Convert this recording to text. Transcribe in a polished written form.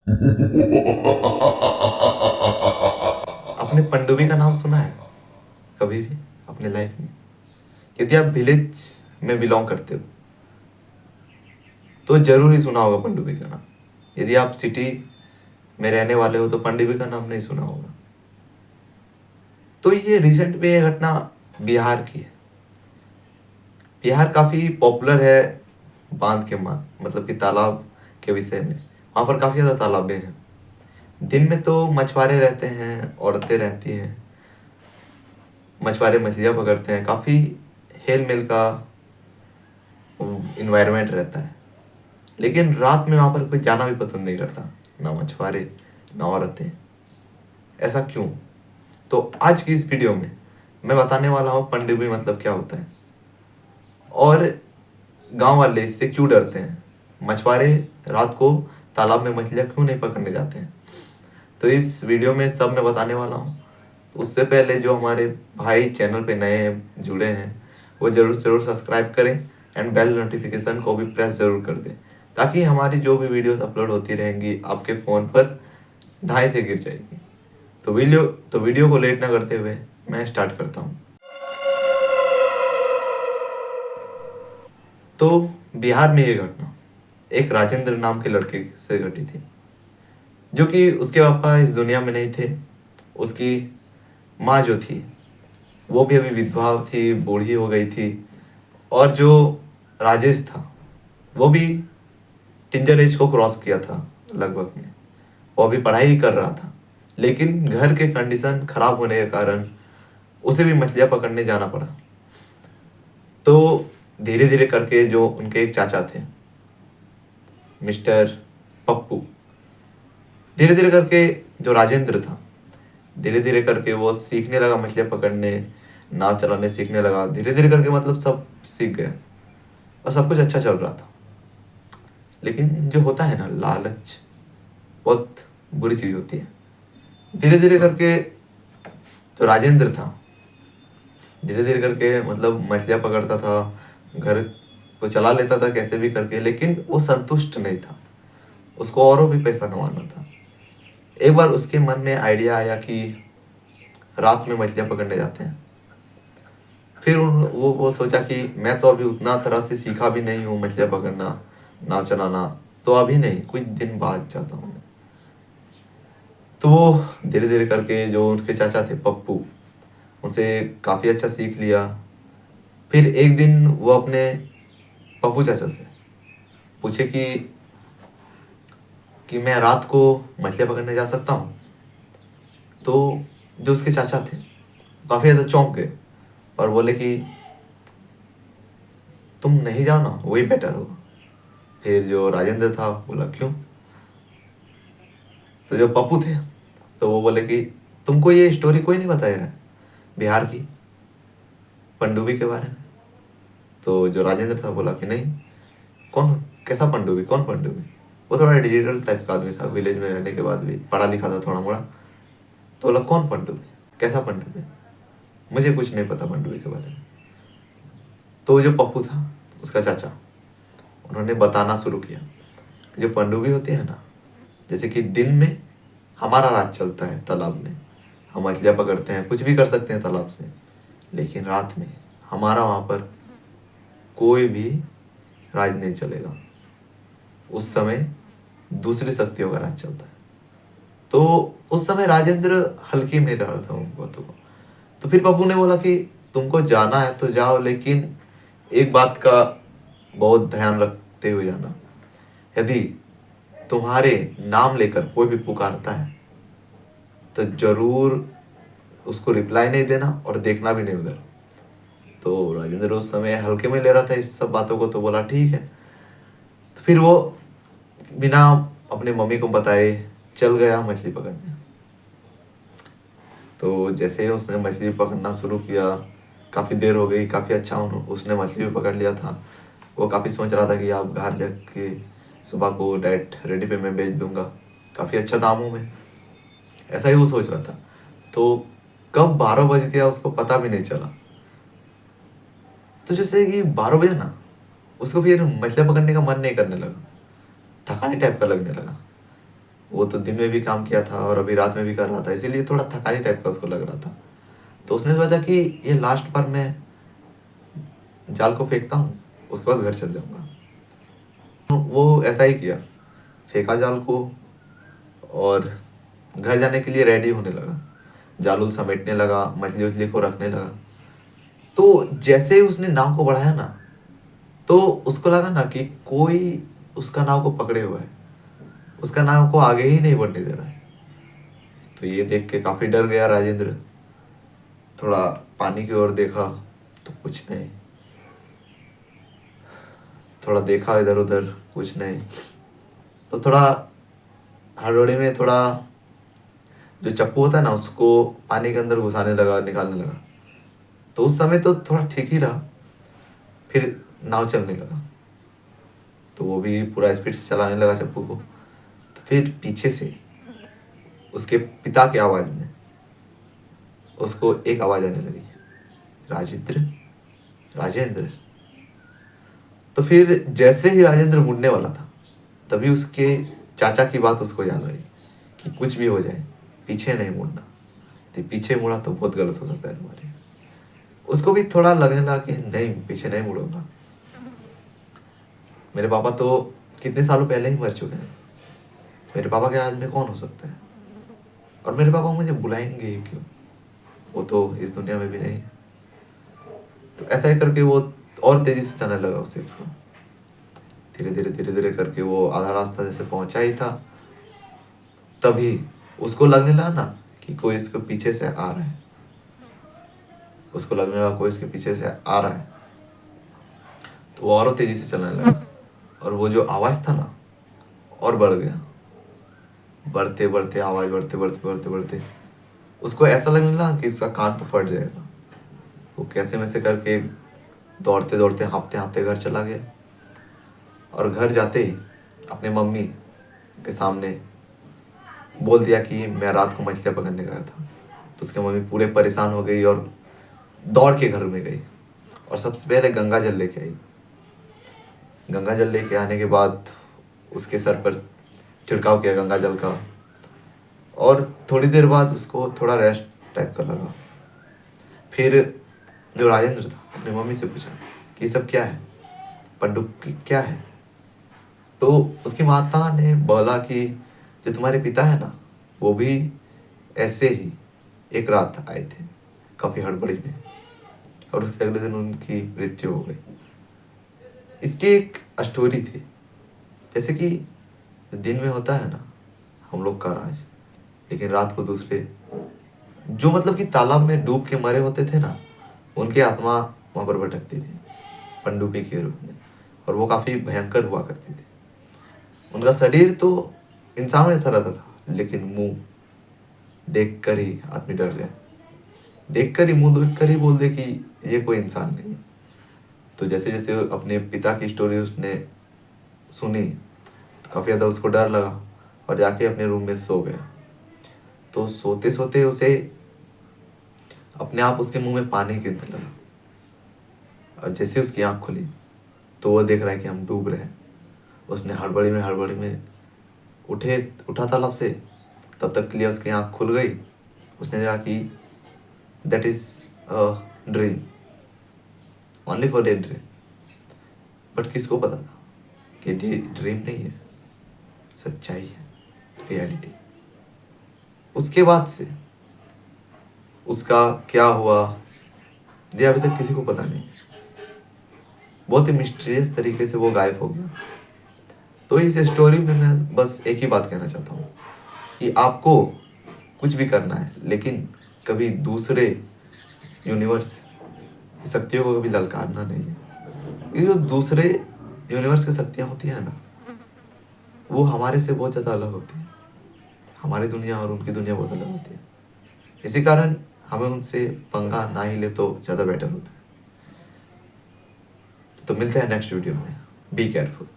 आपने पनडुब्बी का नाम सुना है कभी भी अपने लाइफ में? यदि आप विलेज में बिलोंग करते हो तो जरूर ही सुना होगा पनडुब्बी का नाम। यदि आप सिटी में रहने वाले हो तो पनडुब्बी का नाम नहीं सुना होगा। तो ये रिसेंट में ये घटना बिहार की है। बिहार काफ़ी पॉपुलर है बांध के मतलब कि तालाब के विषय में। वहाँ पर काफ़ी ज़्यादा तालाबें हैं। दिन में तो मछुआरे रहते हैं, औरतें रहती हैं, मछुआरे मछलियाँ पकड़ते हैं, काफ़ी हेल मेल का इन्वायरमेंट रहता है। लेकिन रात में वहाँ पर कोई जाना भी पसंद नहीं करता, ना मछुआरे ना औरतें। ऐसा क्यों? तो आज की इस वीडियो में मैं बताने वाला हूँ पनडुब्बी मतलब क्या होता है और गांव वाले इससे क्यों डरते हैं, मछुआरे रात को तालाब में मछलियाँ क्यों नहीं पकड़ने जाते हैं। तो इस वीडियो में सब मैं बताने वाला हूँ। उससे पहले जो हमारे भाई चैनल पे नए जुड़े हैं वो जरूर जरूर सब्सक्राइब करें एंड बेल नोटिफिकेशन को भी प्रेस ज़रूर कर दें, ताकि हमारी जो भी वीडियोस अपलोड होती रहेंगी आपके फ़ोन पर ढाई से गिर जाएगी। तो वीडियो को लेट ना करते हुए मैं स्टार्ट करता हूँ। तो बिहार में ये घटना एक राजेंद्र नाम के लड़के से घटी थी, जो कि उसके पापा इस दुनिया में नहीं थे। उसकी माँ जो थी वो भी अभी विधवा थी, बूढ़ी हो गई थी। और जो राजेश था वो भी टिंजर एज को क्रॉस किया था लगभग में। वो अभी पढ़ाई ही कर रहा था, लेकिन घर के कंडीशन खराब होने के कारण उसे भी मछलियाँ पकड़ने जाना पड़ा। तो धीरे धीरे करके जो उनके एक चाचा थे, मिस्टर पप्पू, धीरे धीरे करके जो राजेंद्र था, धीरे धीरे करके वो सीखने लगा मछलियाँ पकड़ने, नाव चलाने सीखने लगा। धीरे धीरे करके मतलब सब सीख गया और सब कुछ अच्छा चल रहा था। लेकिन जो होता है ना, लालच बहुत बुरी चीज़ होती है। धीरे धीरे करके जो राजेंद्र था, धीरे धीरे करके मतलब मछलियाँ पकड़ता था, घर को चला लेता था कैसे भी करके, लेकिन वो संतुष्ट नहीं था। उसको औरों भी पैसा कमाना था। एक बार उसके मन में आइडिया आया कि रात में मछलियाँ पकड़ने जाते हैं। फिर वो सोचा कि मैं तो अभी उतना तरह से सीखा भी नहीं हूँ मछलियाँ पकड़ना, नाव चलाना, तो अभी नहीं, कुछ दिन बाद जाता हूँ मैं। तो वो धीरे धीरे करके जो उनके चाचा थे पप्पू, उनसे काफ़ी अच्छा सीख लिया। फिर एक दिन वो अपने पप्पू चाचा से पूछे कि मैं रात को मछलियाँ पकड़ने जा सकता हूँ। तो जो उसके चाचा थे काफ़ी ज़्यादा चौंक गए और बोले कि तुम नहीं जाओ ना, वही बेटर होगा। फिर जो राजेंद्र था बोला क्यों? तो जो पप्पू थे तो वो बोले कि तुमको ये स्टोरी कोई नहीं बताया है बिहार की पनडुब्बी के बारे में? तो जो राजेंद्र था बोला कि नहीं। कौन? कैसा पनडुब्बी? कौन पनडुब्बी? वो थोड़ा डिजिटल टाइप का आदमी था, विलेज में रहने के बाद भी पढ़ा लिखा था थोड़ा मोड़ा। तो बोला कौन पनडुब्बी, कैसा पनडुब्बी? मुझे कुछ नहीं पता पनडुब्बी के बारे में। तो जो पप्पू था उसका चाचा, उन्होंने बताना शुरू किया। जो पनडुब्बी होती है ना, जैसे कि दिन में हमारा राज चलता है तालाब में, हम मछलियाँ पकड़ते हैं, कुछ भी कर सकते हैं तालाब से। लेकिन रात में हमारा वहाँ पर कोई भी राज नहीं चलेगा। उस समय दूसरी शक्तियों का राज चलता है। तो उस समय राजेंद्र हल्की में रहा था उन बातों को। तो फिर पप्पू ने बोला कि तुमको जाना है तो जाओ, लेकिन एक बात का बहुत ध्यान रखते हुए जाना। यदि तुम्हारे नाम लेकर कोई भी पुकारता है तो जरूर उसको रिप्लाई नहीं देना और देखना भी नहीं उधर। तो राजेंद्र उस समय हल्के में ले रहा था इस सब बातों को, तो बोला ठीक है। तो फिर वो बिना अपने मम्मी को बताए चल गया मछली पकड़ने। तो जैसे ही उसने मछली पकड़ना शुरू किया, काफ़ी देर हो गई, काफ़ी अच्छा उसने मछली भी पकड़ लिया था। वो काफ़ी सोच रहा था कि आप घर जाके सुबह को डायरेक्ट रेडी पे मैं बेच दूंगा, काफ़ी अच्छा दामों में, ऐसा ही वो सोच रहा था। तो कब 12 बज गया उसको पता भी नहीं चला। तो जैसे कि 12 बजे ना, उसको फिर मछलियाँ पकड़ने का मन नहीं करने लगा, थकानी टाइप का लगने लगा। वो तो दिन में भी काम किया था और अभी रात में भी कर रहा था, इसीलिए थोड़ा थकानी टाइप का उसको लग रहा था। तो उसने सोचा कि ये लास्ट बार मैं जाल को फेंकता हूँ, उसके बाद घर चल जाऊँगा। तो वो ऐसा ही किया, फेंका जाल को और घर जाने के लिए रेडी होने लगा, जाल उल समेटने लगा, मछली उछली को रखने लगा। तो जैसे ही उसने नाव को बढ़ाया ना, तो उसको लगा ना कि कोई उसका नाव को पकड़े हुआ है, उसका नाव को आगे ही नहीं बढ़ने दे रहा है। तो ये देख के काफी डर गया राजेंद्र, थोड़ा पानी की ओर देखा तो कुछ नहीं, थोड़ा देखा इधर उधर, कुछ नहीं। तो थोड़ा हड़बड़ी में थोड़ा जो चप्पू होता है ना, उसको पानी के अंदर घुसाने लगा, निकालने लगा। तो उस समय तो थोड़ा ठीक ही रहा, फिर नाव चलने लगा, तो वो भी पूरा स्पीड से चलाने लगा चप्पू को। तो फिर पीछे से उसके पिता की आवाज में उसको एक आवाज आने लगी, राजेंद्र, राजेंद्र। तो फिर जैसे ही राजेंद्र मुड़ने वाला था, तभी उसके चाचा की बात उसको याद आई कि कुछ भी हो जाए पीछे नहीं मुड़ना, तो पीछे मुड़ा तो बहुत गलत हो सकता है तुम्हारे। उसको भी थोड़ा लगने लगा कि नहीं, पीछे नहीं मुड़ूंगा, मेरे पापा तो कितने सालों पहले ही मर चुके हैं, मेरे पापा के आज में कौन हो सकता है, और मेरे पापा मुझे बुलाएंगे ही क्यों, वो तो इस दुनिया में भी नहीं है। तो ऐसा ही करके वो और तेजी से चलने लगा उसे, धीरे धीरे धीरे धीरे करके वो आधा रास्ता जैसे पहुंचा ही था, तभी उसको लगने लगा ना कि कोई इसके पीछे से आ रहा है, उसको लगने लगा कोई इसके पीछे से आ रहा है। तो वो और तेजी से चलने लगा, और वो जो आवाज था ना और बढ़ गया, बढ़ते बढ़ते आवाज बढ़ते बढ़ते बढ़ते बढ़ते उसको ऐसा लगने लगा कि उसका कान तो फट जाएगा। वो कैसे में से करके दौड़ते दौड़ते हाँफते हाँफते घर चला गया, और घर जाते ही अपने मम्मी के सामने बोल दिया कि मैं रात को मछलियाँ पकड़ने गया था। तो उसकी मम्मी पूरे परेशान हो गई और दौड़ के घर में गई, और सबसे पहले गंगा जल लेके आई। गंगा जल लेके आने के बाद उसके सर पर छिड़काव किया गंगा जल का, और थोड़ी देर बाद उसको थोड़ा रेस्ट टाइप का लगा। फिर जो राजेंद्र था अपनी मम्मी से पूछा कि ये सब क्या है, पनडुब्बी क्या है। तो उसकी माता ने बोला कि जो तुम्हारे पिता है ना, वो भी ऐसे ही एक रात आए थे काफी हड़बड़ी में, और उससे अगले दिन उनकी मृत्यु हो गई। इसकी एक स्टोरी थी, जैसे कि दिन में होता है ना हम लोग का राज, लेकिन रात को दूसरे जो मतलब कि तालाब में डूब के मरे होते थे ना, उनकी आत्मा वहां पर भटकती थी पनडुब्बी के रूप में, और वो काफी भयंकर हुआ करती थी। उनका शरीर तो इंसान जैसा रहता था, लेकिन मुंह देख कर ही आदमी डर जाए, देख कर ही, मुंह देख कर ही बोल दे कि ये कोई इंसान नहीं है। तो जैसे जैसे अपने पिता की स्टोरी उसने सुनी, तो काफी ज्यादा उसको डर लगा, और जाके अपने रूम में सो गया। तो सोते सोते उसे अपने आप उसके मुंह में पानी गिरने लगा, और जैसे उसकी आंख खुली तो वो देख रहा है कि हम डूब रहे हैं। उसने हड़बड़ी में उठा तालाब से, तब तक के लिए उसकी आंख खुल गई। उसने कहा कि that is dream, only for a dream. But किसको पता था कि ड्रीम नहीं है, सच्चाई है, रियलिटी। उसके बाद से उसका क्या हुआ ये अभी तक किसी को पता नहीं, बहुत ही मिस्टीरियस तरीके से वो गायब हो गया। तो इस स्टोरी में मैं बस एक ही बात कहना चाहता हूँ कि आपको कुछ भी करना है, लेकिन कभी दूसरे यूनिवर्स की शक्तियों को कभी ललकारना नहीं है। ये जो दूसरे यूनिवर्स की शक्तियाँ होती हैं ना, वो हमारे से बहुत ज़्यादा अलग होती है। हमारी दुनिया और उनकी दुनिया बहुत अलग होती है, इसी कारण हमें उनसे पंगा ना ही ले तो ज़्यादा बेटर होता है। तो मिलते हैं नेक्स्ट वीडियो में। Be careful.